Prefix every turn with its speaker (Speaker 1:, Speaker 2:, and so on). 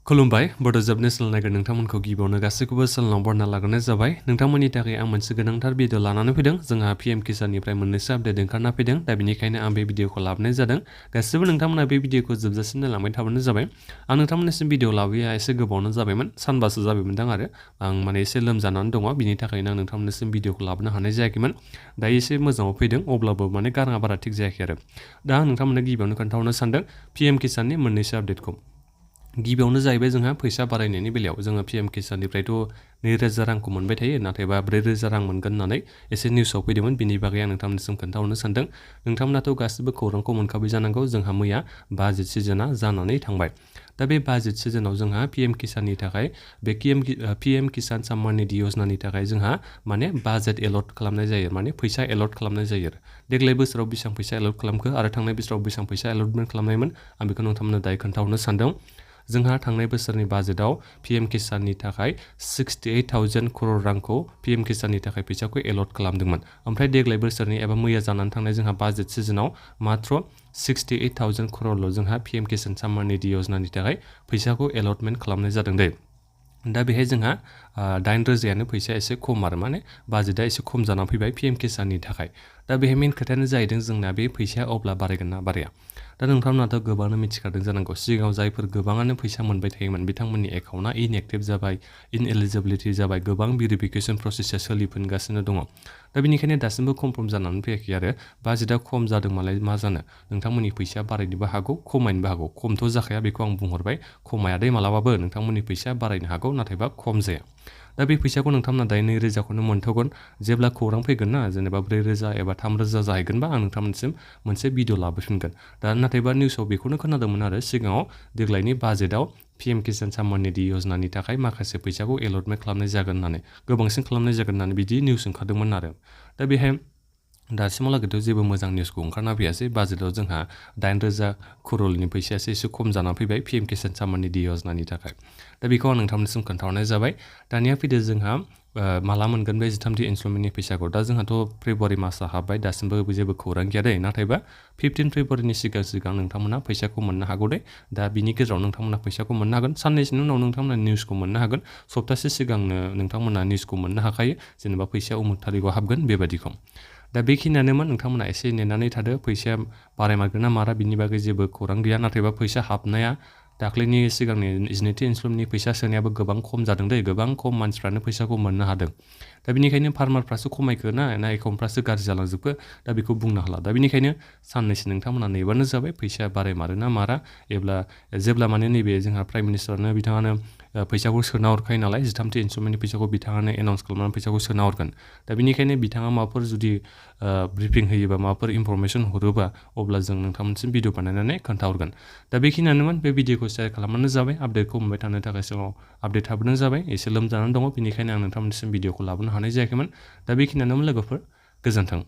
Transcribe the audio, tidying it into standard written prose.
Speaker 1: खुलुमबाय बड' जबनि सोलोंनायगोन नोंथांमोनखौ गिबियावनो गासैखौबो सोलोंनाव बरना लाग्रोनाय जाबाय। नोंथांमोननि थाखाय आं मोनसे गोनांथार भिडिअ लानानै फैदों। जोंहा पीएम किसाननिफ्राय मोननैसो आपडेट ओंखारना फैदों। दा बेनिखायनो आं बे भिडिअखौ लाबोनाय जादों। गासिबो नोंथांमोना बे भिडिअखौ जोबजासिम नायलांबाय थाबानो जाबाय। आं नोंथांमोननिसिम भिडिअ लाबोया एसे गोबावनो जाबायमोन, सानबासो जाबायमोनदां आरो आं माने एसे लोमजानानै दङ। बिनि थाखायनो आं नोंथांमोननिसिम भिडिअखौ लाबोनो हानाय जायाखैमोन। दायो एसे मोजाङाव फैदों, अब्लाबो माने गाराङा बारा थिग जायाखै आरो। दा आं नोंथांमोननो गिबियावनो खोन्थाहरनो सानदों पीएम किसाननि मोननैसो आपडेटखौ। गिबियावनो जाहैबाय जोंहा फैसा बारायनायनि बेलायाव जोङो पीएम किसाननिफ्रायथ' 2000 रांखौ मोनबाय थायो, नाथायबा 4000 रां मोनगोन होननानै एसे निउसाव फैदोंमोन। बिनि बागै आं नोंथांमोननिसिम खोन्थाहरनो सानदों। नोंथांमोनाथ' गासिबो खौरांखौ मोनखाबाय जानांगौ। जोंहा मैया बाजेट सिजोना जानानै थांबाय। दा बे बाजेट सिजोनाव जोंहा पीएम किसाननि थाखाय बे पीएम किसान सम्मान निधि योजनानि थाखाय जोंहा माने बाजेट एलट खालामनाय जायो, माने फैसा एलट खालामनाय जायो। देग्लाय बोसोराव बेसेबां फैसा एलट खालामखो आरो थांनाय बोसोराव बेसेबां फैसा एलटमेन्ट खालामनायमोन आं बेखौ नोंथांमोननो दायो खोन्थाहरनो सानदों। जोंहा थांनाय बोसोरनि बाजेटाव पीएम किसाननि थाखाय 68,000 करोड़ रांखौ पीएम किसाननि थाखाय फैसाखौ एलट खालामदोंमोन। ओमफ्राय देग्लाय बोसोरनि एबा मैया जानानै थांनाय जोंहा बाजेट सिजोनाव मात्र 68,000 करोड़ल' जोंहा पीएम किसान सम्मान निधि योजनानि थाखाय फैसाखौ एलटमेन्ट खालामनाय जादों दे। दा बेहाय जोंहा 9,000 फैसाया एसे खम आरो, माने बाजेटआ एसे खम जानानै फैबाय पीएम किसाननि थाखाय। दा बेहाय मेन खोथायानो जाहैदों जोंना बे फैसाया अब्ला बारायगोन ना बाराया। दा नोंथांमोनाथ' गोबाङानो मिथिखादों जानांगौ, सिगाङाव जायफोर गोबाङानो फैसा मोनबाय थायोमोन बिथांमोननि एकाउन्टआ इनएक्टिभ जाबाय, इनएलिजिबिलिटि जाबाय, गोबां भेरिफिकेसन प्रसेसआ सोलिफिनगासिनो दङ। दा बेनिखायनो दासिमबो कनफार्म जानानै फैयाखै आरो बाजेटआ खम जादों मालाय मा जानो, नोंथांमोननि फैसाया बारायनोबो हागौ खमायनोबो हागौ। खमथ' जाखाया बेखौ आं बुंहरबाय, खमायादै मालाबाबो, नोंथांमोननि फैसाया बारायनो हागौ नाथायबा खम जाया। दा बे फैसाखौ नोंथांमोना दायो 2000खौनो मोनथ'गोन। जेब्ला खौरां फैगोन ना, जेनेबा 4000 एबा 3000 जाहैगोनबा आं नोंथांमोनसिम मोनसे भिडिअ लाबोफिनगोन। दा नाथायबा निउसाव बेखौनो खोनादोंमोन आरो सिगाङाव देग्लायनि बाजेटाव पीएम किसान सम्मान निधि योजनानि थाखाय माखासे फैसाखौ एलटमेन्ट खालामनाय जागोन होननानै, गोबांसिन खालामनाय जागोन होननानै बिदि निउस ओंखारदोंमोन आरो। दा बेहाय दासिमहालागैथ' जेबो मोजां निउसखौ ओंखारना फैयासै। बाजेटाव जोंहा 9,000 करोड़नि फैसायासो एसे खम जानानै फैबाय पीएम किसान सम्मान निधि योजनानि थाखाय। दा बेखौ आं नोंथांमोननिसिम खोन्थाहरनाय जाबाय। दानिया फैदो जोंहा माला मोनगोन बे 13th इनस्टलमेन्टनि फैसाखौ। दा जोंहाथ' फेब्रुवारि मासआ हाबबाय, दासिमबो जेबो खौरां गैया दे। नाथायबा 15 फेब्रुवारिनि सिगां नोंथांमोना फैसाखौ मोननो हागौ दे। दा बिनि गेजेराव नोंथांमोना फैसाखौ मोननो हागोन। साननैसोनि उनाव नोंथांमोना निउसखौ मोननो हागोन। सप्तासे सिगांनो नोंथांमोना निउसखौ मोननो हाखायो, जेनेबा फैसाया उमुक थारिखआव हाबगोन बेबायदिखौ। दा बेखिनियानोमोन, नोंथांमोना एसे नेनानै थादो। फैसाया बारायमारगोन ना मारा बिनि बागै जेबो खौरां गैया। नाथायबा फैसा हाबनाया दाख्लैनि सिगांनि 12 इनस्टलमेन्टनि फैसा सोनायाबो गोबां खम जादों दे, गोबां खम मानसिफ्रानो फैसाखौ मोननो हादों। दा बेनिखायनो फार्मारफ्रासो खमायखो ना एकाउन्टफ्रासो गाज्रि जालांजोबखो, दा बेखौ बुंनो हाला। दा बेनिखायनो साननैसो नोंथांमोना नेबानो जाबाय फैसाया बारायमारो ना मारा। जेब्ला माने नैबे जोंहा प्राइम मिनिस्टारानो बिथाङानो फैसाखौ सोना हरखायो नालाय, 13th इनस्टलमेन्टनि फैसाखौ बिथाङानो एनाउन्स खालामनानै फैसाखौ सोना हरगोन। दा बेनिखायनो बिथाङा माबाफोर जुदि ब्रिफिं होयोबा, माबाफोर इनफरमेसन हरोबा, अब्ला जों नोंथांमोनसिम भिडिअ बानायनानै खोन्थाहरगोन। दा बेखिनियानोमोन, बे भिडिअखौ शेयार खालामबानो जाबाय। आपडेटखौ मोनबाय थानो थाखाय सिगाङाव आपडेट थाबोनो जाबाय। एसे लोमजानानै दङ, बेनिखायनो आं नोंथांमोननिसिम भिडिअखौ लाबोनो हानाय जायाखैमोन। दा बेखिनियानोमोन लोगोफोर, गोजोन्थों।